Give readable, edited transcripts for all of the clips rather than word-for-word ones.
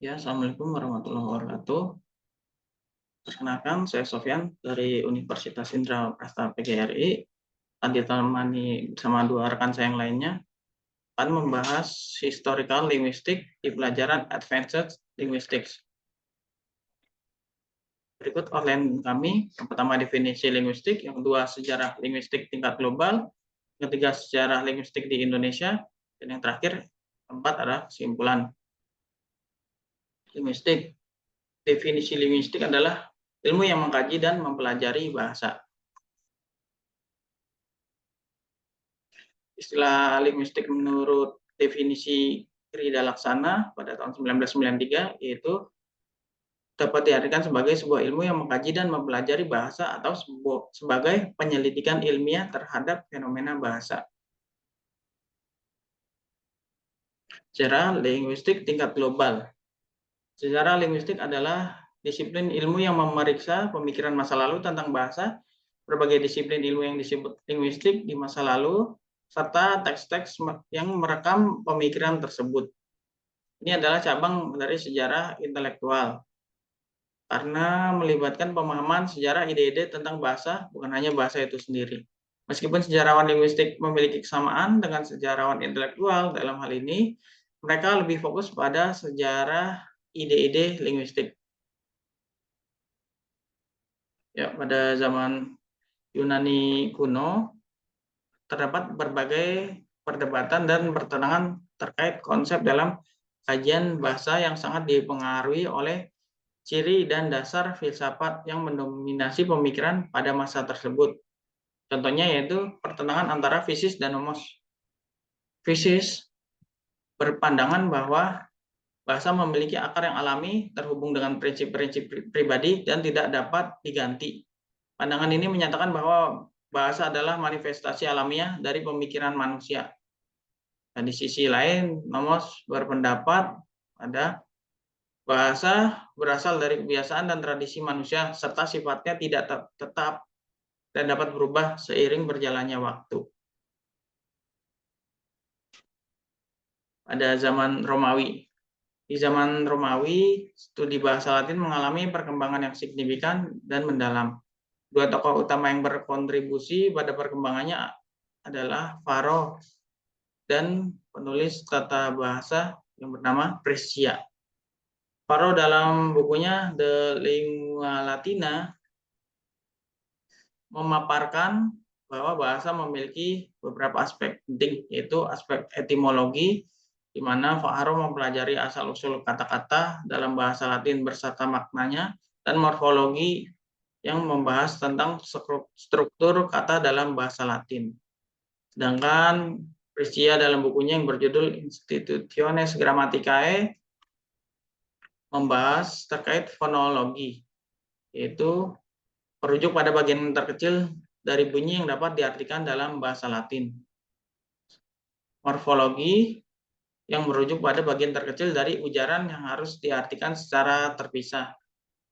Ya, Assalamualaikum warahmatullahi wabarakatuh. Perkenalkan, saya Sofyan dari Universitas Indraprasta PGRI. Tadi ditemani bersama dua rekan saya yang lainnya akan membahas historical linguistik di pelajaran Advanced Linguistics. Berikut outline kami. Yang pertama, definisi linguistik. Yang kedua, sejarah linguistik tingkat global. Yang ketiga, sejarah linguistik di Indonesia. Dan yang terakhir, keempat adalah kesimpulan. Linguistik. Definisi linguistik adalah ilmu yang mengkaji dan mempelajari bahasa. Istilah linguistik menurut definisi Rida Laksana pada tahun 1993 yaitu dapat diartikan sebagai sebuah ilmu yang mengkaji dan mempelajari bahasa atau sebagai penyelidikan ilmiah terhadap fenomena bahasa. Sejarah linguistik tingkat global. Sejarah linguistik adalah disiplin ilmu yang memeriksa pemikiran masa lalu tentang bahasa, berbagai disiplin ilmu yang disebut linguistik di masa lalu, serta teks-teks yang merekam pemikiran tersebut. Ini adalah cabang dari sejarah intelektual, karena melibatkan pemahaman sejarah ide-ide tentang bahasa, bukan hanya bahasa itu sendiri. Meskipun sejarawan linguistik memiliki kesamaan dengan sejarawan intelektual dalam hal ini, mereka lebih fokus pada sejarah ide-ide linguistik. Ya, pada zaman Yunani kuno, terdapat berbagai perdebatan dan pertentangan terkait konsep dalam kajian bahasa yang sangat dipengaruhi oleh ciri dan dasar filsafat yang mendominasi pemikiran pada masa tersebut. Contohnya yaitu pertentangan antara fisis dan nomos. Fisis berpandangan bahwa bahasa memiliki akar yang alami terhubung dengan prinsip-prinsip pribadi dan tidak dapat diganti. Pandangan ini menyatakan bahwa bahasa adalah manifestasi alamiah dari pemikiran manusia. Dan di sisi lain, nomos berpendapat ada bahasa berasal dari kebiasaan dan tradisi manusia serta sifatnya tidak tetap dan dapat berubah seiring berjalannya waktu. Pada zaman Romawi. Di zaman Romawi, studi bahasa Latin mengalami perkembangan yang signifikan dan mendalam. Dua tokoh utama yang berkontribusi pada perkembangannya adalah Varro dan penulis tata bahasa yang bernama Brescia. Varro dalam bukunya De Lingua Latina memaparkan bahwa bahasa memiliki beberapa aspek penting, yaitu aspek etimologi, di mana Varro mempelajari asal-usul kata-kata dalam bahasa Latin berserta maknanya, dan morfologi yang membahas tentang struktur kata dalam bahasa Latin. Sedangkan Brescia dalam bukunya yang berjudul Institutiones Grammaticae membahas terkait fonologi, yaitu merujuk pada bagian terkecil dari bunyi yang dapat diartikan dalam bahasa Latin. Morfologi yang merujuk pada bagian terkecil dari ujaran yang harus diartikan secara terpisah.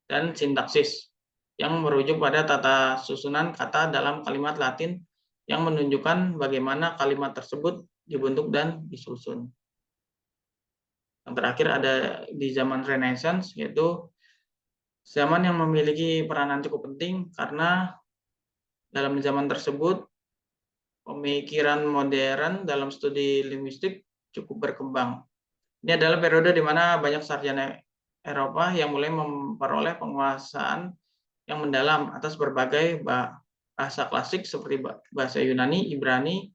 Dan sintaksis yang merujuk pada tata susunan kata dalam kalimat Latin yang menunjukkan bagaimana kalimat tersebut dibentuk dan disusun. Yang terakhir ada di zaman Renaissance, yaitu zaman yang memiliki peranan cukup penting karena dalam zaman tersebut pemikiran modern dalam studi linguistik cukup berkembang. Ini adalah periode di mana banyak sarjana Eropa yang mulai memperoleh penguasaan yang mendalam atas berbagai bahasa klasik seperti bahasa Yunani, Ibrani,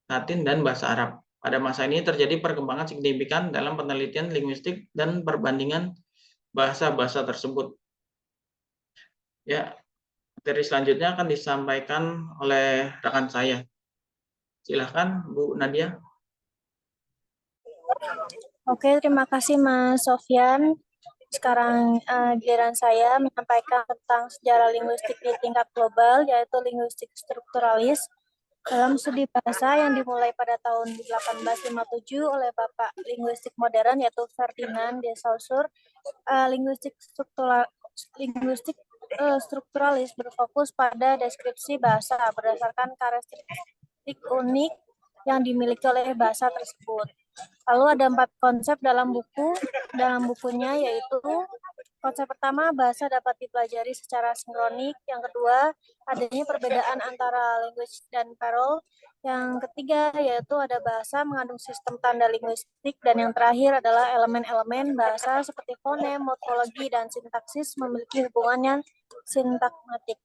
Latin, dan bahasa Arab. Pada masa ini terjadi perkembangan signifikan dalam penelitian linguistik dan perbandingan bahasa-bahasa tersebut. Ya, materi selanjutnya akan disampaikan oleh rekan saya. Silahkan, Bu Nadia. Oke, terima kasih Mas Sofyan. Sekarang giliran saya menyampaikan tentang sejarah linguistik di tingkat global, yaitu linguistik strukturalis. Dalam studi bahasa yang dimulai pada tahun 1857 oleh Bapak Linguistik Modern, yaitu Ferdinand de Saussure, linguistik strukturalis berfokus pada deskripsi bahasa berdasarkan karakteristik unik yang dimiliki oleh bahasa tersebut. Lalu ada 4 konsep dalam bukunya, yaitu konsep pertama, bahasa dapat dipelajari secara sinkronik. Yang kedua, adanya perbedaan antara language dan parole. Yang ketiga, yaitu ada bahasa mengandung sistem tanda linguistik. Dan yang terakhir adalah elemen-elemen bahasa seperti fonem, morfologi, dan sintaksis memiliki hubungan yang sintakmatik.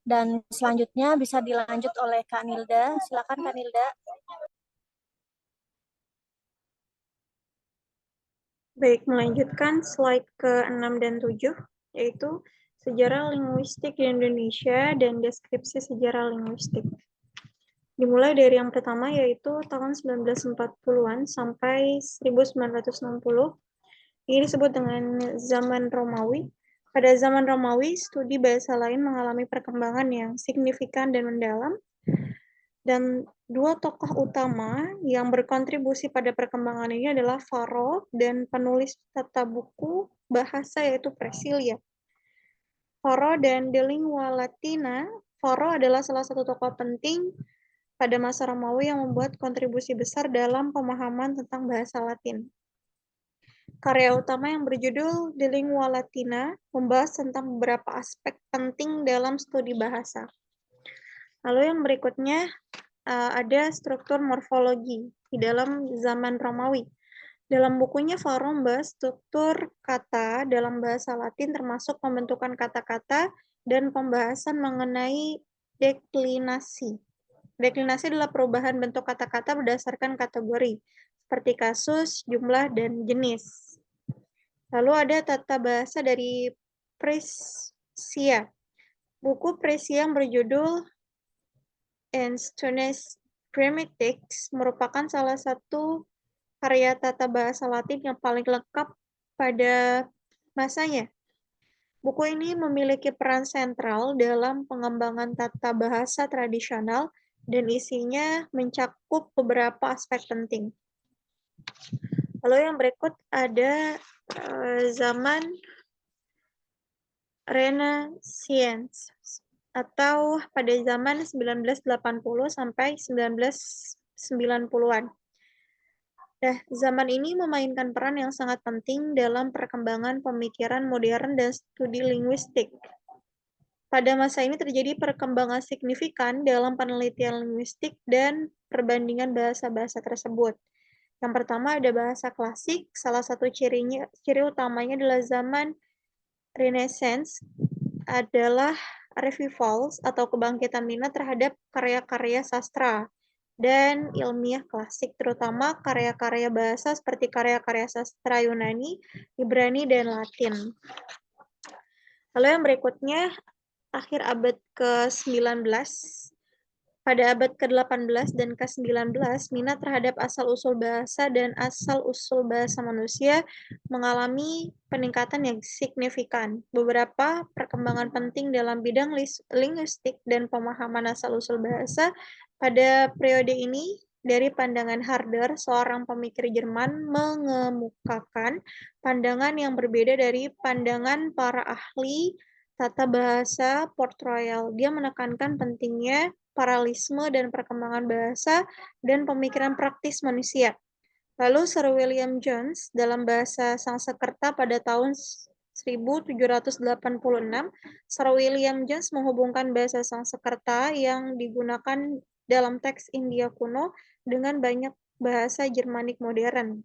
Dan selanjutnya bisa dilanjut oleh Kak Nilda. Silakan Kak Nilda. Baik, melanjutkan slide ke-6 dan 7, yaitu sejarah linguistik di Indonesia dan deskripsi sejarah linguistik. Dimulai dari yang pertama, yaitu tahun 1940-an sampai 1960. Ini disebut dengan zaman Romawi. Pada zaman Romawi, studi bahasa lain mengalami perkembangan yang signifikan dan mendalam, dan dua tokoh utama yang berkontribusi pada perkembangan ini adalah Varro dan penulis tata buku bahasa yaitu Presilia. Varro dan De Lingua Latina. Varro adalah salah satu tokoh penting pada masa Romawi yang membuat kontribusi besar dalam pemahaman tentang bahasa Latin. Karya utama yang berjudul De Lingua Latina membahas tentang beberapa aspek penting dalam studi bahasa. Lalu yang berikutnya ada struktur morfologi di dalam zaman Romawi. Dalam bukunya Varro membahas struktur kata dalam bahasa Latin termasuk pembentukan kata-kata dan pembahasan mengenai deklinasi. Deklinasi adalah perubahan bentuk kata-kata berdasarkan kategori, seperti kasus, jumlah, dan jenis. Lalu ada tata bahasa dari Presilia. Buku Presilia yang berjudul Instructiones Grammaticus merupakan salah satu karya tata bahasa Latin yang paling lengkap pada masanya. Buku ini memiliki peran sentral dalam pengembangan tata bahasa tradisional dan isinya mencakup beberapa aspek penting. Lalu yang berikut ada zaman Renaissance atau pada zaman 1980 sampai 1990-an. Zaman ini memainkan peran yang sangat penting dalam perkembangan pemikiran modern dan studi linguistik. Pada masa ini terjadi perkembangan signifikan dalam penelitian linguistik dan perbandingan bahasa-bahasa tersebut. Yang pertama ada bahasa klasik, salah satu ciri utamanya adalah zaman Renaissance adalah revivals atau kebangkitan minat terhadap karya-karya sastra dan ilmiah klasik, terutama karya-karya bahasa seperti karya-karya sastra Yunani, Ibrani, dan Latin. Lalu yang berikutnya, akhir abad ke-19, pada abad ke-18 dan ke-19, minat terhadap asal-usul bahasa dan asal-usul bahasa manusia mengalami peningkatan yang signifikan. Beberapa perkembangan penting dalam bidang linguistik dan pemahaman asal-usul bahasa pada periode ini dari pandangan Herder, seorang pemikir Jerman, mengemukakan pandangan yang berbeda dari pandangan para ahli tata bahasa Port Royal. Dia menekankan pentingnya paralelisme dan perkembangan bahasa dan pemikiran praktis manusia. Lalu Sir William Jones dalam bahasa Sanskerta pada tahun 1786, Sir William Jones menghubungkan bahasa Sanskerta yang digunakan dalam teks India kuno dengan banyak bahasa Jermanik modern.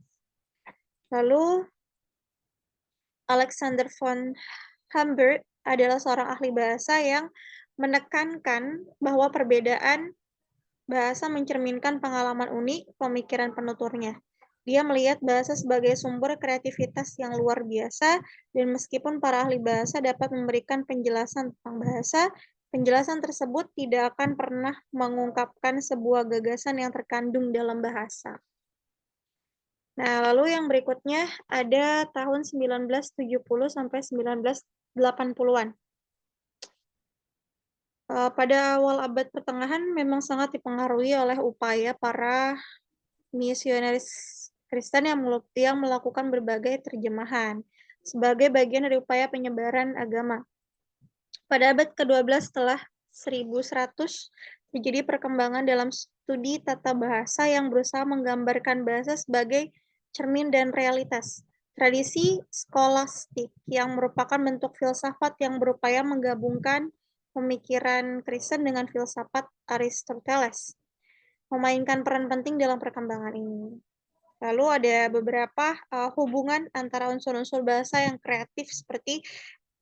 Lalu Alexander von Humboldt adalah seorang ahli bahasa yang menekankan bahwa perbedaan bahasa mencerminkan pengalaman unik pemikiran penuturnya. Dia melihat bahasa sebagai sumber kreativitas yang luar biasa, dan meskipun para ahli bahasa dapat memberikan penjelasan tentang bahasa, penjelasan tersebut tidak akan pernah mengungkapkan sebuah gagasan yang terkandung dalam bahasa. Nah, lalu yang berikutnya ada tahun 1970 sampai 1980-an. Pada awal abad pertengahan memang sangat dipengaruhi oleh upaya para misionaris Kristen yang melakukan berbagai terjemahan sebagai bagian dari upaya penyebaran agama. Pada abad ke-12 setelah 1100, terjadi perkembangan dalam studi tata bahasa yang berusaha menggambarkan bahasa sebagai cermin dan realitas. Tradisi skolastik yang merupakan bentuk filsafat yang berupaya menggabungkan pemikiran Kristen dengan filsafat Aristoteles, memainkan peran penting dalam perkembangan ini. Lalu ada beberapa hubungan antara unsur-unsur bahasa yang kreatif seperti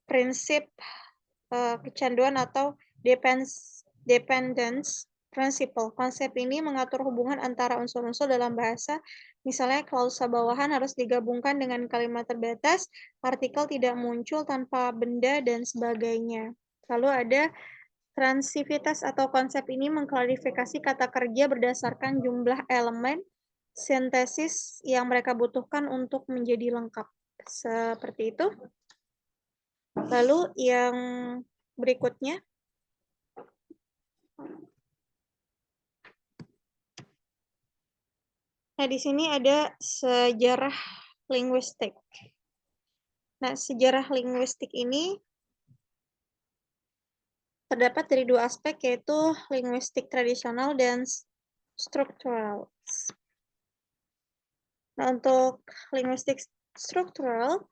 prinsip kecanduan atau dependence principle. Konsep ini mengatur hubungan antara unsur-unsur dalam bahasa. Misalnya klausa bawahan harus digabungkan dengan kalimat terbatas, artikel tidak muncul tanpa benda, dan sebagainya. Lalu ada transivitas atau konsep ini mengklarifikasi kata kerja berdasarkan jumlah elemen sintesis yang mereka butuhkan untuk menjadi lengkap. Seperti itu. Lalu yang berikutnya, nah di sini ada sejarah linguistik. Nah, sejarah linguistik ini terdapat dari dua aspek, yaitu linguistik tradisional dan struktural. Nah, untuk linguistik struktural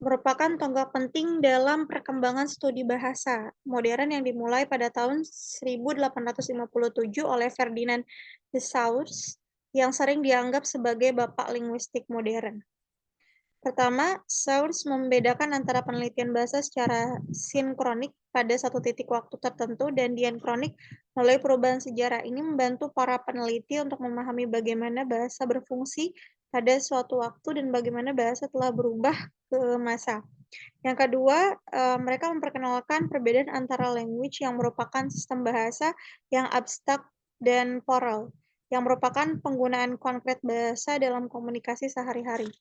merupakan tonggak penting dalam perkembangan studi bahasa modern yang dimulai pada tahun 1857 oleh Ferdinand de Saussure, yang sering dianggap sebagai bapak linguistik modern. Pertama, Saussure membedakan antara penelitian bahasa secara sinkronik pada satu titik waktu tertentu dan diakronik melalui perubahan sejarah. Ini membantu para peneliti untuk memahami bagaimana bahasa berfungsi pada suatu waktu dan bagaimana bahasa telah berubah ke masa. Yang kedua, mereka memperkenalkan perbedaan antara language yang merupakan sistem bahasa yang abstrak dan plural, yang merupakan penggunaan konkret bahasa dalam komunikasi sehari-hari.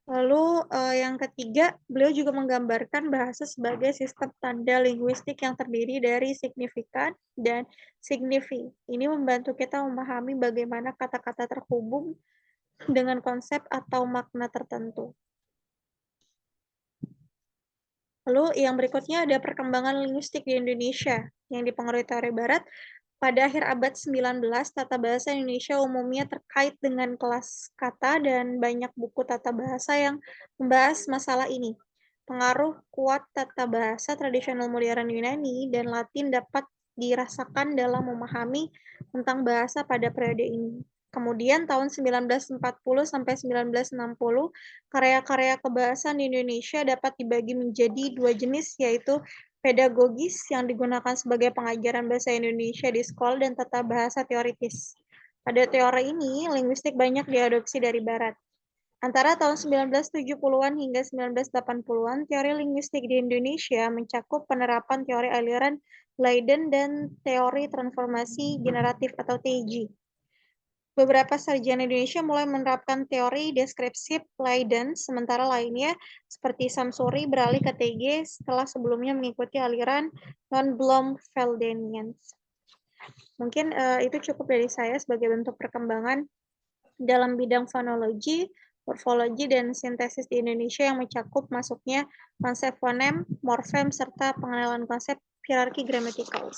Lalu yang ketiga, beliau juga menggambarkan bahasa sebagai sistem tanda linguistik yang terdiri dari signifikan dan signifi. Ini membantu kita memahami bagaimana kata-kata terhubung dengan konsep atau makna tertentu. Lalu yang berikutnya ada perkembangan linguistik di Indonesia yang dipengaruhi teori Barat. Pada akhir abad 19, tata bahasa Indonesia umumnya terkait dengan kelas kata dan banyak buku tata bahasa yang membahas masalah ini. Pengaruh kuat tata bahasa tradisional modern Yunani dan Latin dapat dirasakan dalam memahami tentang bahasa pada periode ini. Kemudian tahun 1940 sampai 1960, karya-karya kebahasaan di Indonesia dapat dibagi menjadi dua jenis, yaitu pedagogis yang digunakan sebagai pengajaran bahasa Indonesia di sekolah dan tata bahasa teoritis. Pada teori ini, linguistik banyak diadopsi dari Barat. Antara tahun 1970-an hingga 1980-an, teori linguistik di Indonesia mencakup penerapan teori aliran Leiden dan teori transformasi generatif atau TG. Beberapa sarjana Indonesia mulai menerapkan teori deskripsif Leiden, sementara lainnya seperti Samsuri beralih ke TG setelah sebelumnya mengikuti aliran non-Bloemfeldianians. Mungkin itu cukup dari saya sebagai bentuk perkembangan dalam bidang fonologi, morfologi, dan sintesis di Indonesia yang mencakup masuknya konsep fonem, morfem, serta pengenalan konsep hierarki gramatikal.